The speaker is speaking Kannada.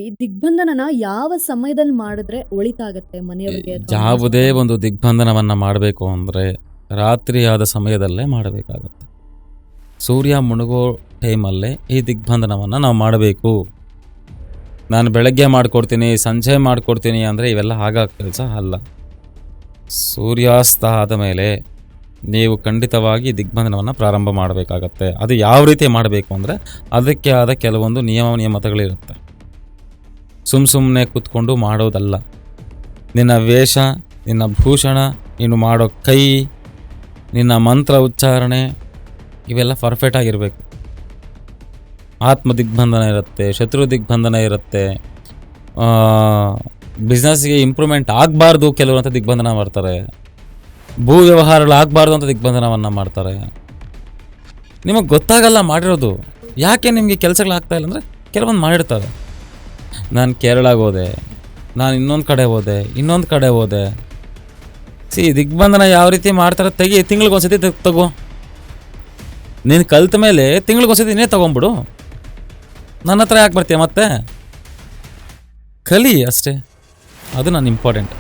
ಈ ದಿಗ್ಬಂಧನನ ಯಾವ ಸಮಯದಲ್ಲಿ ಮಾಡಿದ್ರೆ ಒಳಿತಾಗತ್ತೆ ಮನೆಯವರಿಗೆ ಅಥವಾ ಯಾವುದೇ ಒಂದು ದಿಗ್ಬಂಧನವನ್ನು ಮಾಡಬೇಕು ಅಂದರೆ ರಾತ್ರಿಯಾದ ಸಮಯದಲ್ಲೇ ಮಾಡಬೇಕಾಗತ್ತೆ. ಸೂರ್ಯ ಮುಳುಗೋ ಟೈಮಲ್ಲೇ ಈ ದಿಗ್ಬಂಧನವನ್ನು ನಾವು ಮಾಡಬೇಕು. ನಾನು ಬೆಳಗ್ಗೆ ಮಾಡಿಕೊಡ್ತೀನಿ, ಸಂಜೆ ಮಾಡಿಕೊಡ್ತೀನಿ ಅಂದರೆ ಇವೆಲ್ಲ ಆಗೋ ಕೆಲಸ ಅಲ್ಲ. ಸೂರ್ಯಾಸ್ತ ಆದ ಮೇಲೆ ನೀವು ಖಂಡಿತವಾಗಿ ದಿಗ್ಬಂಧನವನ್ನು ಪ್ರಾರಂಭ ಮಾಡಬೇಕಾಗತ್ತೆ. ಅದು ಯಾವ ರೀತಿ ಮಾಡಬೇಕು ಅಂದರೆ ಅದಕ್ಕೆ ಆದ ಕೆಲವೊಂದು ನಿಯಮಗಳಿರುತ್ತೆ. ಸುಮ್ಮನೆ ಕೂತ್ಕೊಂಡು ಮಾಡೋದಲ್ಲ. ನಿನ್ನ ವೇಷ, ನಿನ್ನ ಭೂಷಣ, ನೀನು ಮಾಡೋ ಕೈ, ನಿನ್ನ ಮಂತ್ರ ಉಚ್ಚಾರಣೆ ಇವೆಲ್ಲ ಪರ್ಫೆಕ್ಟಾಗಿರಬೇಕು. ಆತ್ಮ ದಿಗ್ಬಂಧನ ಇರುತ್ತೆ, ಶತ್ರು ದಿಗ್ಬಂಧನ ಇರುತ್ತೆ. ಬಿಸ್ನೆಸ್ಗೆ ಇಂಪ್ರೂವ್ಮೆಂಟ್ ಆಗಬಾರ್ದು ಕೆಲವರು ಅಂತ ದಿಗ್ಬಂಧನ ಮಾಡ್ತಾರೆ. ಭೂ ವ್ಯವಹಾರಗಳು ಆಗಬಾರ್ದು ಅಂತ ದಿಗ್ಬಂಧನವನ್ನು ಮಾಡ್ತಾರೆ. ನಿಮಗೆ ಗೊತ್ತಾಗಲ್ಲ ಮಾಡಿರೋದು. ಯಾಕೆ ನಿಮಗೆ ಕೆಲಸಗಳಾಗ್ತಾ ಇಲ್ಲ ಅಂದರೆ ಕೆಲವೊಂದು ಮಾಡಿರ್ತಾರೆ. ನಾನು ಕೇರಳಾಗೆ ಹೋದೆ, ನಾನು ಇನ್ನೊಂದು ಕಡೆ ಹೋದೆ. ದಿಗ್ಬಂಧನ ಯಾವ ರೀತಿ ಮಾಡ್ತಾರೆ ತಿಂಗಳಿಗೊಂದ್ಸತಿ ತಗೋ. ನೀನು ಕಲ್ತ ಮೇಲೆ ತಿಂಗಳಿಗೊಂದ್ಸತಿ ನೀನೇ ತೊಗೊಂಬಿಡು. ನನ್ನ ಹತ್ರ ಯಾಕೆ ಬರ್ತೀಯ ಮತ್ತೆ? ಕಲಿ ಅಷ್ಟೇ. ಅದು ನಾನು ಇಂಪಾರ್ಟೆಂಟ್.